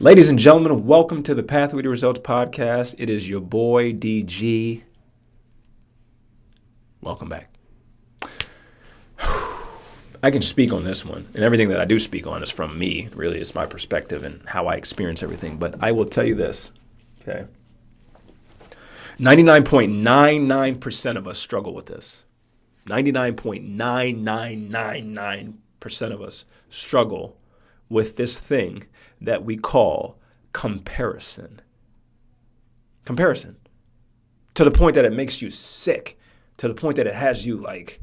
Ladies and gentlemen, welcome to the Pathway to Results podcast. It is your boy, DG. Welcome back. I can speak on this one, and everything that I do speak on is from me. Really, it's my perspective and how I experience everything. But I will tell you this, okay? 99.99% of us struggle with this. 99.9999% of us struggle with this thing that we call comparison. Comparison. To the point that it makes you sick. To the point that it has you like,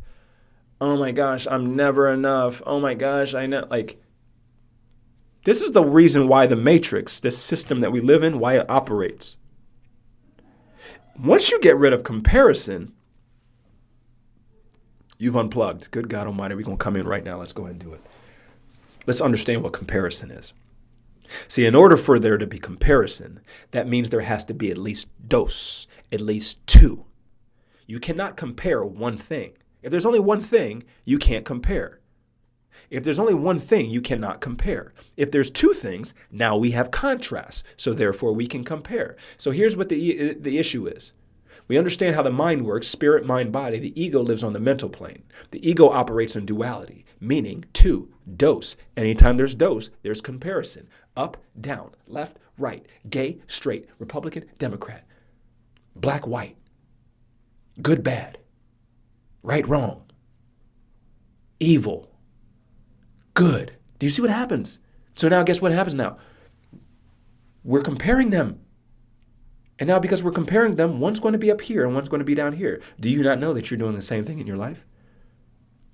oh my gosh, I'm never enough. Oh my gosh, I know. Like, this is the reason why the matrix, this system that we live in, why it operates. Once you get rid of comparison, you've unplugged. Good God Almighty, we're going to come in right now. Let's go ahead and do it. Let's understand what comparison is. See, in order for there to be comparison, that means there has to be at least dos, at least two. You cannot compare one thing. If there's only one thing, you can't compare. If there's only one thing, you cannot compare. If there's two things, now we have contrast. So therefore, we can compare. So here's what the issue is. We understand how the mind works, spirit, mind, body. The ego lives on the mental plane. The ego operates in duality, meaning two, dos. Anytime there's dos, there's comparison. Up, down, left, right, gay, straight, Republican, Democrat, black, white, good, bad, right, wrong, evil, good. Do you see what happens? So now guess what happens now? We're comparing them. And now because we're comparing them, one's going to be up here and one's going to be down here. Do you not know that you're doing the same thing in your life?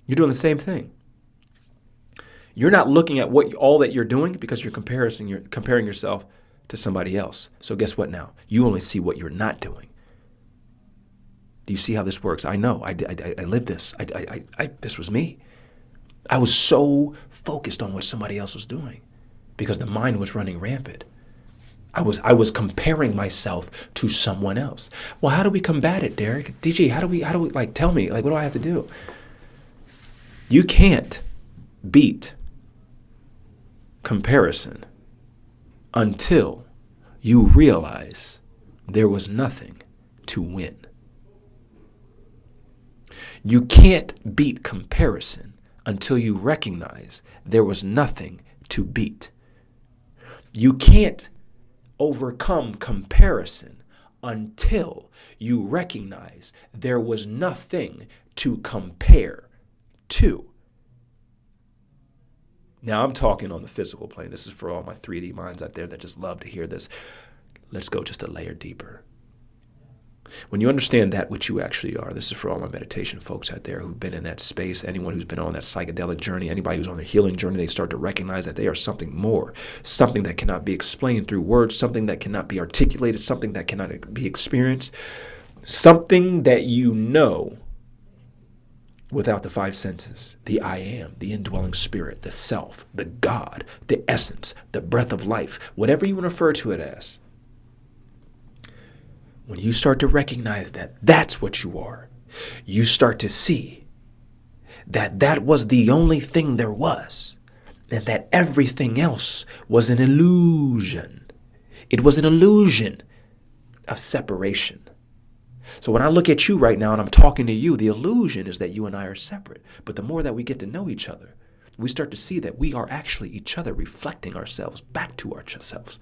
You're doing the same thing. You're not looking at all that you're doing because you're comparing yourself to somebody else. So guess what now? You only see what you're not doing. Do you see how this works? I know. I lived this. This was me. I was so focused on what somebody else was doing because the mind was running rampant. I was comparing myself to someone else. Well, how do we combat it, Derek? DG, how do we like tell me, like what do I have to do? You can't beat comparison until you realize there was nothing to win. You can't beat comparison until you recognize there was nothing to beat. You can't overcome comparison until you recognize there was nothing to compare to. Now, I'm talking on the physical plane. This is for all my 3D minds out there that just love to hear this. Let's go just a layer deeper. When you understand that which you actually are, this is for all my meditation folks out there who've been in that space, anyone who's been on that psychedelic journey, anybody who's on their healing journey, they start to recognize that they are something more, something that cannot be explained through words, something that cannot be articulated, something that cannot be experienced, something that you know without the five senses, the I am, the indwelling spirit, the self, the God, the essence, the breath of life, whatever you want to refer to it as. When you start to recognize that that's what you are, you start to see that that was the only thing there was, and that everything else was an illusion. It was an illusion of separation. So when I look at you right now and I'm talking to you, the illusion is that you and I are separate. But the more that we get to know each other, we start to see that we are actually each other reflecting ourselves back to ourselves.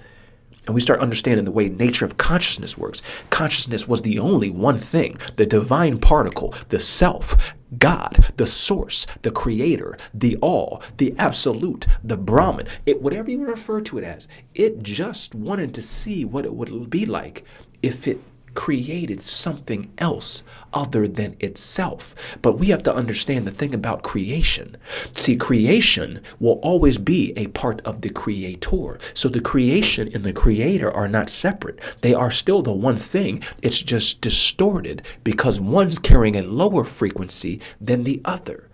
And we start understanding the way nature of consciousness works. Consciousness was the only one thing, the divine particle, the self, God, the source, the creator, the all, the absolute, the Brahman, whatever you refer to it as. It just wanted to see what it would be like if it created something else other than itself. But we have to understand the thing about creation. See, creation will always be a part of the creator. So the creation and the creator are not separate. They are still the one thing. It's just distorted because one's carrying a lower frequency than the other.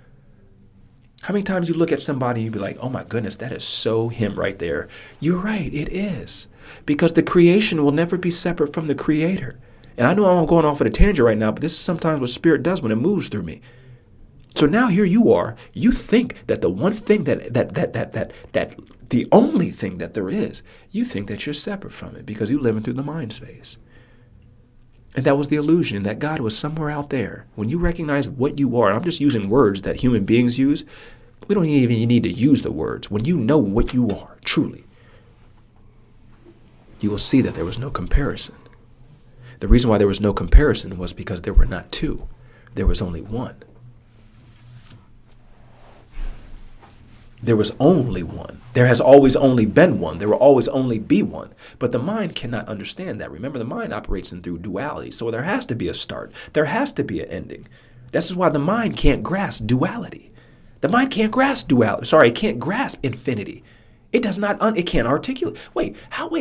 How many times you look at somebody and you be like, oh my goodness, that is so him right there. You're right, it is. Because the creation will never be separate from the creator. And I know I'm going off at a tangent right now, but this is sometimes what spirit does when it moves through me. So now here you are, you think that the one thing that the only thing that there is, you think that you're separate from it because you're living through the mind space. And that was the illusion, that God was somewhere out there. When you recognize what you are, I'm just using words that human beings use. We don't even need to use the words. When you know what you are, truly, you will see that there was no comparison. The reason why there was no comparison was because there were not two. There was only one. There was only one. There has always only been one. There will always only be one. But the mind cannot understand that. Remember, the mind operates through duality. So there has to be a start. There has to be an ending. This is why the mind can't grasp duality. The mind can't grasp duality. Sorry, it can't grasp infinity. It does not, it can't articulate. Wait, how?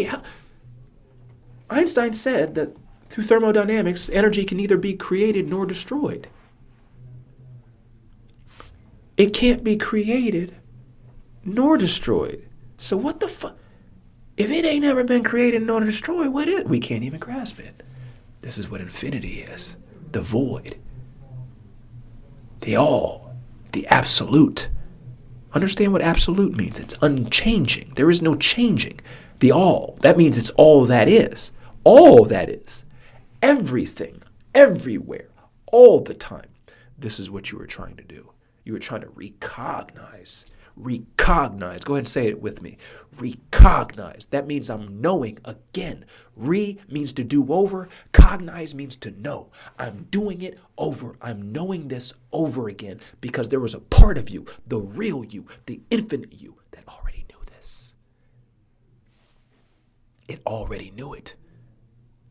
Einstein said that through thermodynamics, energy can neither be created nor destroyed. It can't be created nor destroyed. So what the fuck? If it ain't never been created nor destroyed, what is it? We can't even grasp it. This is what infinity is. The void. The all. The absolute. Understand what absolute means. It's unchanging. There is no changing. The all. That means it's all that is. All that is. Everything. Everywhere. All the time. This is what you were trying to do. You were trying to recognize. Recognize. Go ahead and say it with me. Recognize. That means I'm knowing again. Means to do over. Cognize means to know. I'm doing it over. I'm knowing this over again because there was a part of you, the real you, the infinite you, that already knew this. It already knew it.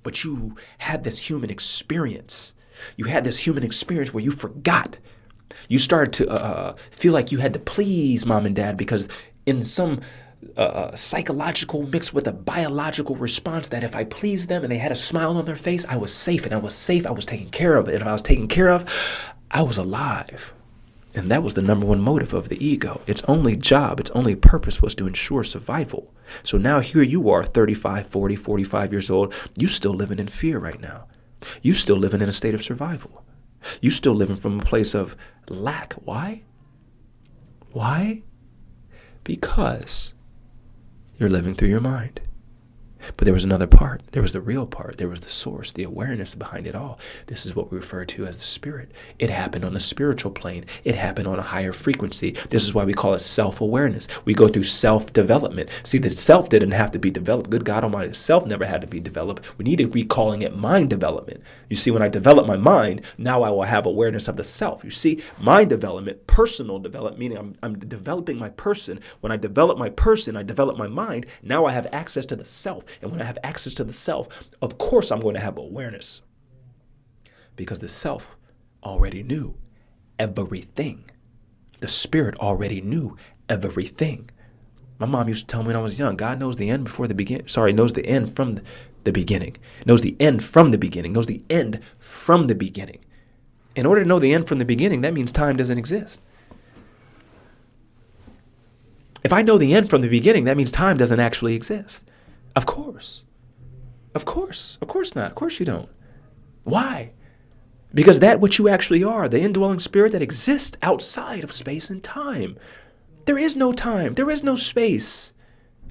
But you had this human experience. You had this human experience where you forgot. You started to feel like you had to please mom and dad because in some psychological mixed with a biological response that if I pleased them and they had a smile on their face, I was safe and I was safe. I was taken care of. And if I was taken care of, I was alive. And that was the number one motive of the ego. Its only job, its only purpose was to ensure survival. So now here you are, 35, 40, 45 years old. You still living in fear right now. You still living in a state of survival. You still living from a place of lack. Why? Why? Because you're living through your mind. But there was another part. There was the real part. There was the source, the awareness behind it all. This is what we refer to as the spirit. It happened on the spiritual plane. It happened on a higher frequency. This is why we call it self-awareness. We go through self-development. See, the self didn't have to be developed. Good God Almighty, the self never had to be developed. We need to be calling it mind development. You see, when I develop my mind, now I will have awareness of the self. You see, mind development, personal development, meaning I'm developing my person. When I develop my person, I develop my mind. Now I have access to the self. And when I have access to the self, of course I'm going to have awareness. Because the self already knew everything. The spirit already knew everything. My mom used to tell me when I was young, God knows the end before the beginning. Knows the end from the beginning. Knows the end from the beginning. Knows the end from the beginning. In order to know the end from the beginning, that means time doesn't exist. If I know the end from the beginning, that means time doesn't actually exist. Of course. Of course. Of course not. Of course you don't. Why? Because that what you actually are, the indwelling spirit that exists outside of space and time. There is no time. There is no space.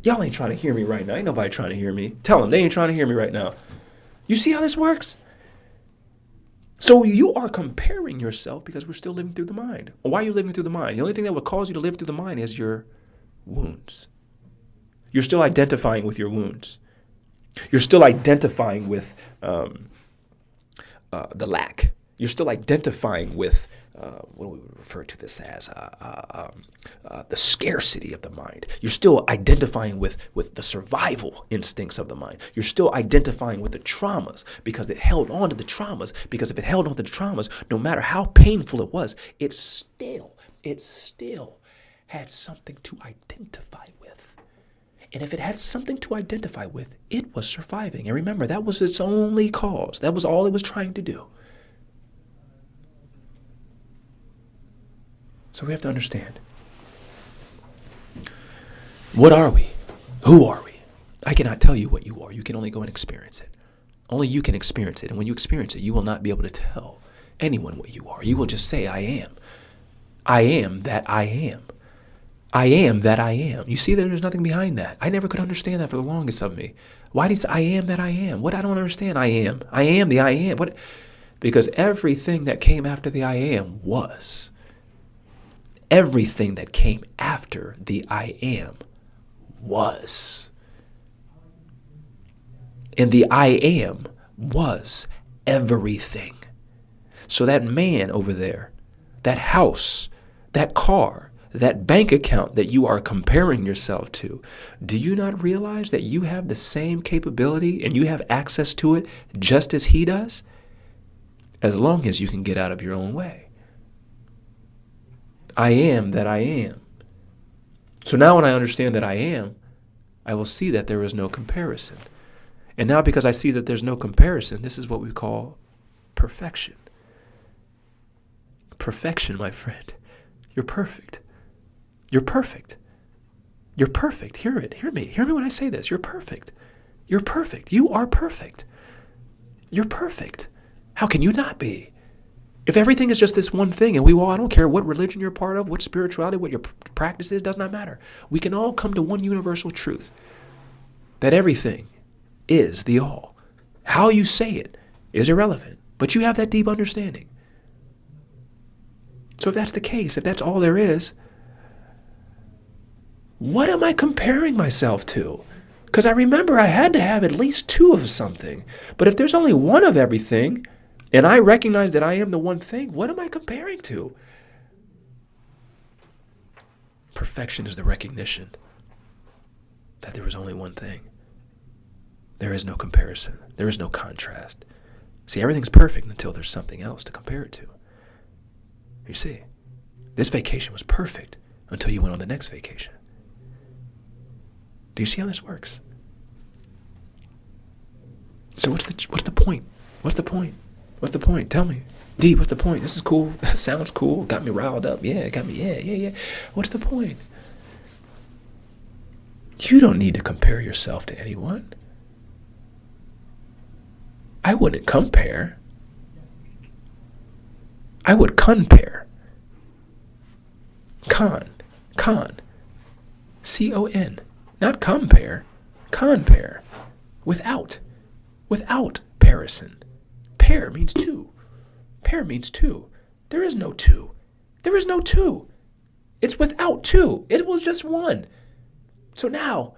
Y'all ain't trying to hear me right now. Ain't nobody trying to hear me. Tell them they ain't trying to hear me right now. You see how this works? So you are comparing yourself because we're still living through the mind. Why are you living through the mind? The only thing that would cause you to live through the mind is your wounds. You're still identifying with your wounds. You're still identifying with the lack. You're still identifying with what do we refer to this as? The scarcity of the mind. You're still identifying with the survival instincts of the mind. You're still identifying with the traumas because it held on to the traumas. Because if it held on to the traumas, no matter how painful it was, it still had something to identify with. And if it had something to identify with, it was surviving. And remember, that was its only cause. That was all it was trying to do. So we have to understand. What are we? Who are we? I cannot tell you what you are. You can only go and experience it. Only you can experience it. And when you experience it, you will not be able to tell anyone what you are. You will just say, I am. I am that I am. I am that I am. You see, there's nothing behind that. I never could understand that for the longest of me. Why do you say I am that I am? What? I don't understand. I am. I am the I am. What? Because everything that came after the I am was. Everything that came after the I am was. And the I am was everything. So that man over there, that house, that car, that bank account that you are comparing yourself to, do you not realize that you have the same capability and you have access to it just as he does? As long as you can get out of your own way. I am that I am. So now when I understand that I am, I will see that there is no comparison. And now because I see that there's no comparison, this is what we call perfection. Perfection, my friend. You're perfect. You're perfect. You're perfect. Hear it. Hear me. Hear me when I say this. You're perfect. You're perfect. You are perfect. You're perfect. How can you not be? If everything is just this one thing, and I don't care what religion you're part of, what spirituality, what your practice is, does not matter. We can all come to one universal truth, that everything is the all. How you say it is irrelevant, but you have that deep understanding. So if that's the case, if that's all there is, what am I comparing myself to? Because I remember I had to have at least two of something. But if there's only one of everything, and I recognize that I am the one thing, what am I comparing to? Perfection is the recognition that there is only one thing. There is no comparison. There is no contrast. See, everything's perfect until there's something else to compare it to. You see, this vacation was perfect until you went on the next vacation. Do you see how this works? So what's the point? What's the point? What's the point? Tell me. D, what's the point? This is cool. That sounds cool. Got me riled up. Yeah, got me. Yeah. What's the point? You don't need to compare yourself to anyone. I wouldn't compare. I would compare. Con. C-O-N. Not compare. Compare. Without parison. Pair means two. Pair means two. There is no two. There is no two. It's without two. It was just one. So now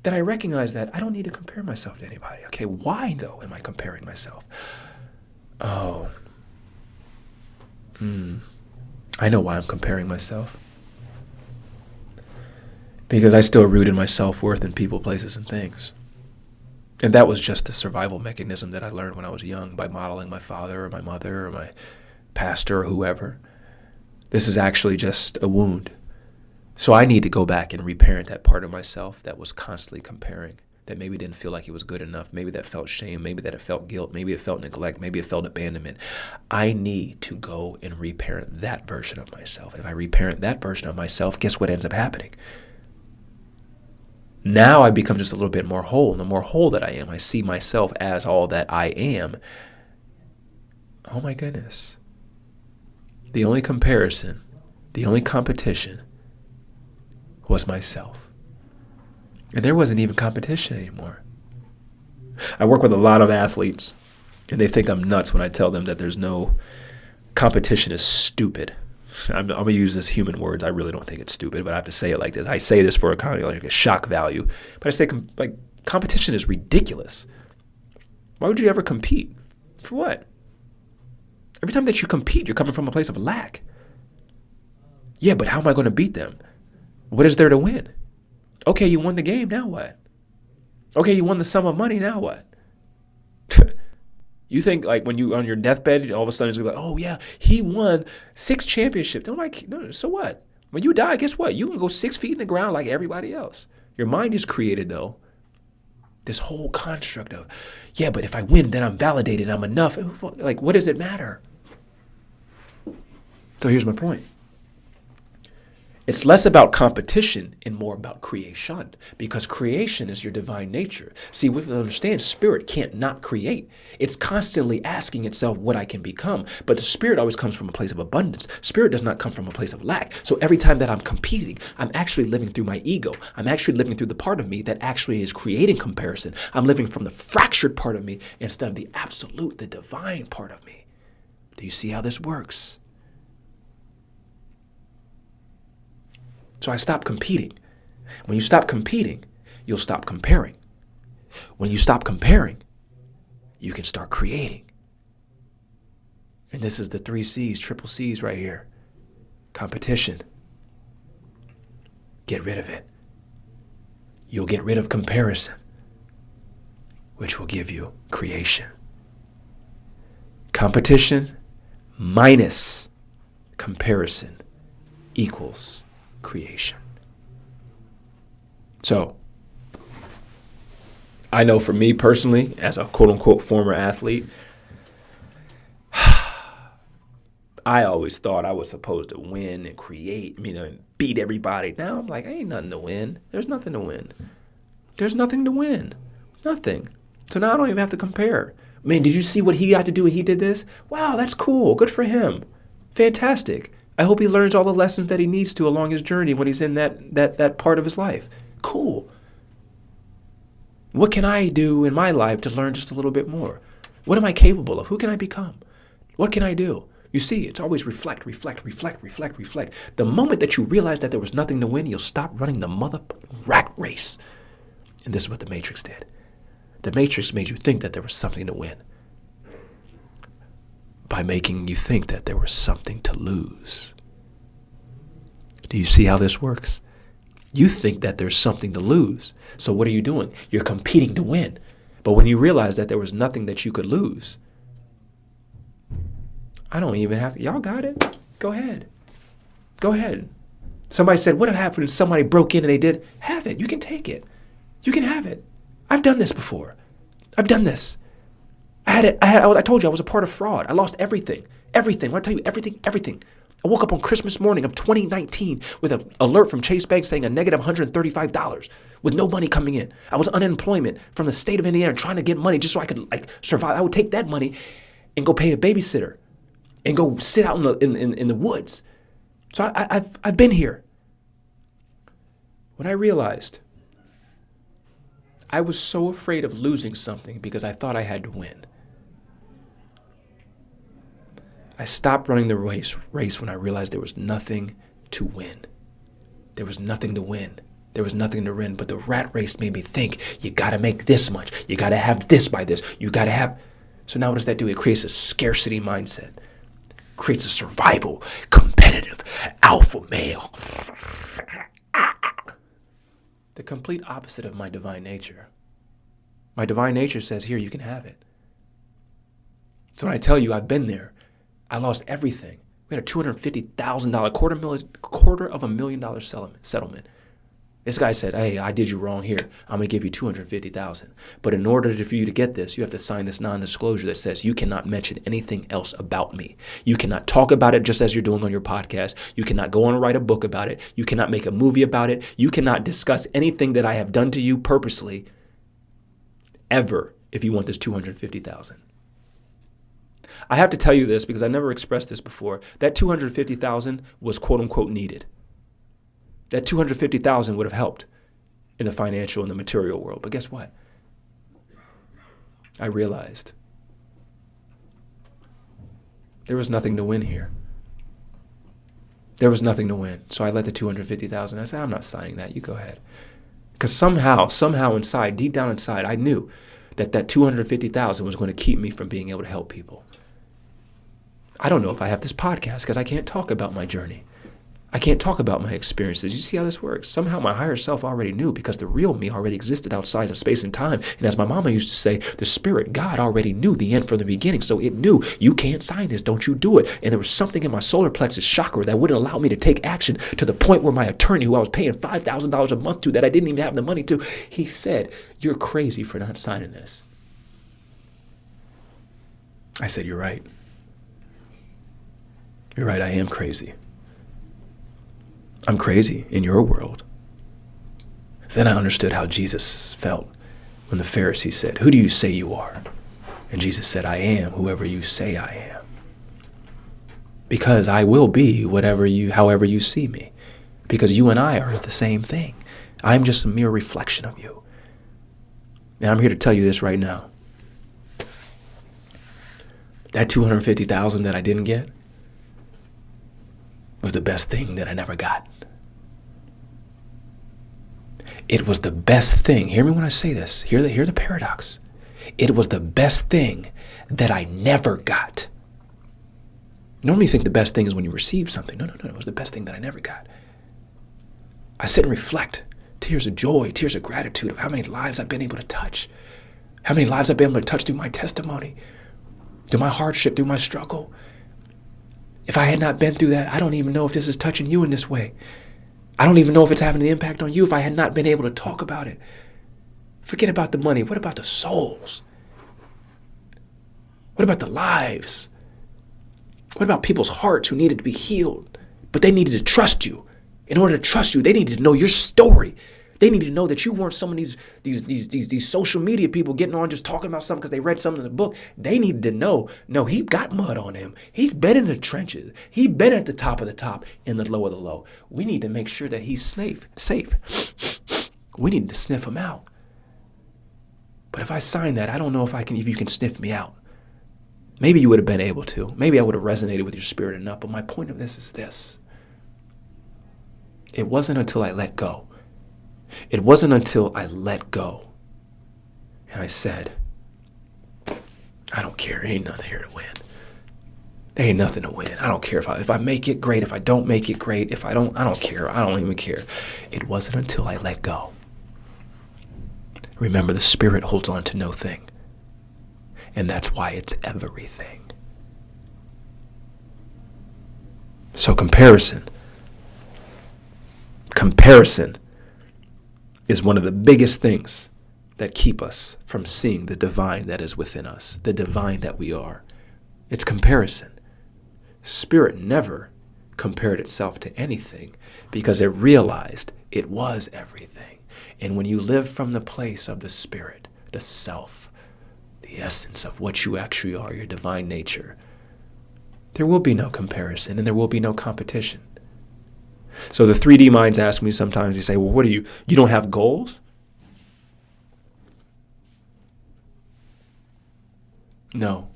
that I recognize that, I don't need to compare myself to anybody. Okay, why though am I comparing myself? Oh. I know why I'm comparing myself. Because I still rooted my self-worth in people, places, and things. And that was just a survival mechanism that I learned when I was young by modeling my father or my mother or my pastor or whoever. This is actually just a wound. So I need to go back and reparent that part of myself that was constantly comparing, that maybe didn't feel like it was good enough, maybe that felt shame, maybe that it felt guilt, maybe it felt neglect, maybe it felt abandonment. I need to go and reparent that version of myself. If I reparent that version of myself, guess what ends up happening? Now I become just a little bit more whole. And the more whole that I am, I see myself as all that I am. Oh my goodness. The only comparison, the only competition was myself. And there wasn't even competition anymore. I work with a lot of athletes, and they think I'm nuts when I tell them that there's no competition is stupid. I'm going to use this human words. I really don't think it's stupid, but I have to say it like this. I say this for a kind of like a shock value, but I say like competition is ridiculous. Why would you ever compete? For what? Every time that you compete, you're coming from a place of lack. Yeah, but how am I going to beat them? What is there to win? Okay, you won the game. Now what? Okay, you won the sum of money. Now what? You think like when you on your deathbed, all of a sudden it's going to be like, oh yeah, he won 6 championships. I'm like, no, so what? When you die, guess what? You can go 6 feet in the ground like everybody else. Your mind is created though. This whole construct of, yeah, but if I win, then I'm validated. I'm enough. Like, what does it matter? So here's my point. It's less about competition and more about creation, because creation is your divine nature. See, we understand spirit can't not create. It's constantly asking itself what I can become. But the spirit always comes from a place of abundance. Spirit does not come from a place of lack. So every time that I'm competing, I'm actually living through my ego. I'm actually living through the part of me that actually is creating comparison. I'm living from the fractured part of me instead of the absolute, the divine part of me. Do you see how this works? So I stopped competing. When you stop competing, you'll stop comparing. When you stop comparing, you can start creating. And this is the 3 C's, triple C's right here. Competition. Get rid of it. You'll get rid of comparison, which will give you creation. Competition minus comparison equals creation. So, I know for me personally, as a quote unquote former athlete, I always thought I was supposed to win and create, and beat everybody. Now I'm like, ain't nothing to win. There's nothing to win. There's nothing to win. Nothing. So now I don't even have to compare. Man, did you see what he got to do when he did this? Wow, that's cool. Good for him. Fantastic. I hope he learns all the lessons that he needs to along his journey when he's in that part of his life. Cool. What can I do in my life to learn just a little bit more? What am I capable of? Who can I become? What can I do? You see, it's always reflect, reflect, reflect, reflect, reflect. The moment that you realize that there was nothing to win, you'll stop running the motherfucking rat race. And this is what the Matrix did. The Matrix made you think that there was something to win by making you think that there was something to lose. Do you see how this works? You think that there's something to lose. So what are you doing? You're competing to win. But when you realize that there was nothing that you could lose, I don't even have to. Y'all got it? Go ahead. Go ahead. Somebody said, what happened if somebody broke in and they did? Have it. You can take it. You can have it. I've done this before. I've done this. I told you I was a part of fraud. I lost everything. Everything. When I tell you everything. I woke up on Christmas morning of 2019 with an alert from Chase Bank saying a negative $135 with no money coming in. I was unemployment from the state of Indiana trying to get money just so I could survive. I would take that money and go pay a babysitter and go sit out in the woods. So I've been here. When I realized I was so afraid of losing something because I thought I had to win, I stopped running the race when I realized there was nothing to win. There was nothing to win. There was nothing to win. But the rat race made me think, you got to make this much. You got to have this by this. You got to have. So now what does that do? It creates a scarcity mindset. Creates a survival, competitive, alpha male. The complete opposite of my divine nature. My divine nature says, here, you can have it. So when I tell you I've been there, I lost everything. We had a $250,000, $250,000 settlement. This guy said, hey, I did you wrong here. I'm going to give you $250,000. But in order for you to get this, you have to sign this non-disclosure that says you cannot mention anything else about me. You cannot talk about it just as you're doing on your podcast. You cannot go on and write a book about it. You cannot make a movie about it. You cannot discuss anything that I have done to you purposely ever if you want this $250,000. I have to tell you this because I never expressed this before. That $250,000 was quote unquote needed. That $250,000 would have helped in the financial and the material world. But guess what? I realized there was nothing to win here. There was nothing to win. So I let the $250,000. I said, I'm not signing that. You go ahead. Because somehow inside, deep down inside, I knew that $250,000 was going to keep me from being able to help people. I don't know if I have this podcast because I can't talk about my journey. I can't talk about my experiences. You see how this works? Somehow my higher self already knew because the real me already existed outside of space and time. And as my mama used to say, the spirit, God already knew the end from the beginning. So it knew, you can't sign this. Don't you do it. And there was something in my solar plexus chakra that wouldn't allow me to take action to the point where my attorney, who I was paying $5,000 a month to that I didn't even have the money to, he said, you're crazy for not signing this. I said, you're right. You're right, I am crazy. I'm crazy in your world. Then I understood how Jesus felt when the Pharisees said, who do you say you are? And Jesus said, I am whoever you say I am. Because I will be however you see me. Because you and I are the same thing. I'm just a mere reflection of you. And I'm here to tell you this right now. That $250,000 that I didn't get was the best thing that I never got. It was the best thing. Hear me when I say this. Hear the paradox. It was the best thing that I never got. Normally you think the best thing is when you receive something. No. It was the best thing that I never got. I sit and reflect. Tears of joy, tears of gratitude of how many lives I've been able to touch. How many lives I've been able to touch through my testimony, through my hardship, through my struggle. If I had not been through that, I don't even know if this is touching you in this way. I don't even know if it's having an impact on you if I had not been able to talk about it. Forget about the money. What about the souls? What about the lives? What about people's hearts who needed to be healed, but they needed to trust you? In order to trust you, they needed to know your story. They needed to know that you weren't some of these social media people getting on just talking about something because they read something in the book. They needed to know, no, he got mud on him. He's been in the trenches. He's been at the top of the top and the low of the low. We need to make sure that he's safe. We need to sniff him out. But if I sign that, I don't know if you can sniff me out. Maybe you would have been able to. Maybe I would have resonated with your spirit enough. But my point of this is this. It wasn't until I let go. It wasn't until I let go. And I said, I don't care. Ain't nothing here to win. There ain't nothing to win. I don't care if I make it, great. If I don't make it, great. If I don't care. I don't even care. It wasn't until I let go. Remember, the spirit holds on to no thing. And that's why it's everything. So comparison is one of the biggest things that keep us from seeing the divine that is within us, the divine that we are. It's comparison. Spirit never compared itself to anything because it realized it was everything. And when you live from the place of the spirit, the self, the essence of what you actually are, your divine nature, there will be no comparison and there will be no competition. So the 3D minds ask me sometimes, they say, well, what are you don't have goals? No,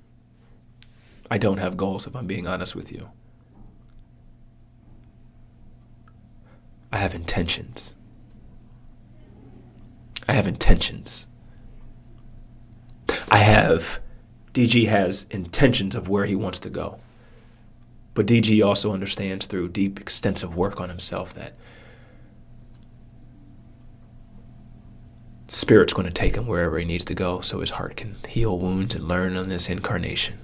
I don't have goals if I'm being honest with you. I have intentions. DG has intentions of where he wants to go. But DG also understands through deep, extensive work on himself that Spirit's going to take him wherever he needs to go so his heart can heal wounds and learn on this incarnation.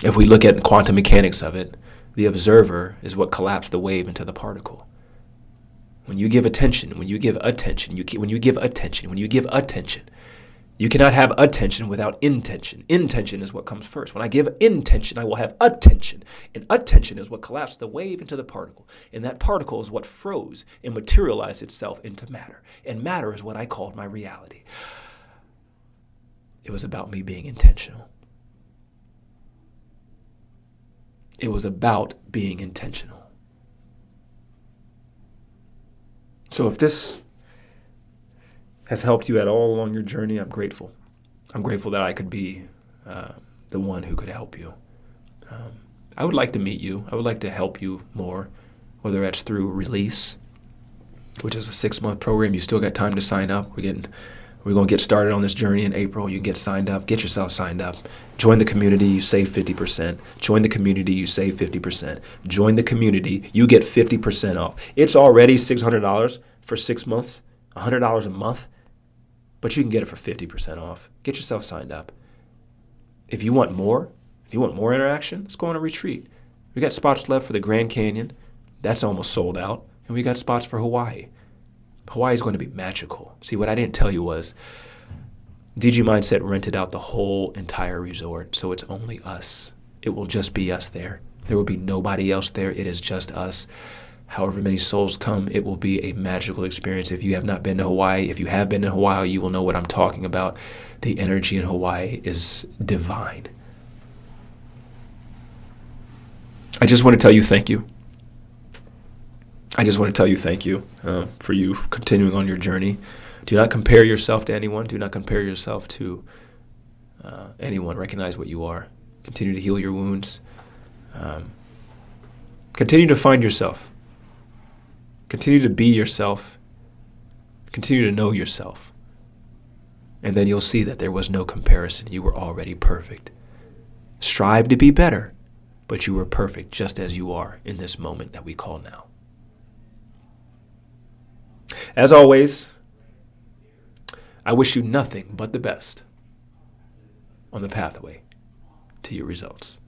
If we look at quantum mechanics of it, the observer is what collapsed the wave into the particle. When you give attention, you cannot have attention without intention. Intention is what comes first. When I give intention, I will have attention. And attention is what collapsed the wave into the particle. And that particle is what froze and materialized itself into matter. And matter is what I called my reality. It was about me being intentional. It was about being intentional. So if this has helped you at all along your journey, I'm grateful. I'm grateful that I could be the one who could help you. I would like to meet you. I would like to help you more, whether that's through Release, which is a 6-month program. You still got time to sign up. We're going to get started on this journey in April. You get signed up. Get yourself signed up. Join the community. You save 50%. Join the community. You save 50%. Join the community. You get 50% off. It's already $600 for 6 months, $100 a month. But you can get it for 50% off. Get yourself signed up. If you want more interaction, let's go on a retreat. We got spots left for the Grand Canyon. That's almost sold out. And we got spots for Hawaii. Hawaii is going to be magical. See, what I didn't tell you was DG Mindset rented out the whole entire resort, so it's only us. It will just be us there. There will be nobody else there. It is just us. However many souls come, it will be a magical experience. If you have not been to Hawaii, if you have been to Hawaii, you will know what I'm talking about. The energy in Hawaii is divine. I just want to tell you thank you. I just want to tell you thank you for you continuing on your journey. Do not compare yourself to anyone. Do not compare yourself to anyone. Recognize what you are. Continue to heal your wounds. Continue to find yourself. Continue to be yourself. Continue to know yourself. And then you'll see that there was no comparison. You were already perfect. Strive to be better, but you were perfect just as you are in this moment that we call now. As always, I wish you nothing but the best on the pathway to your results.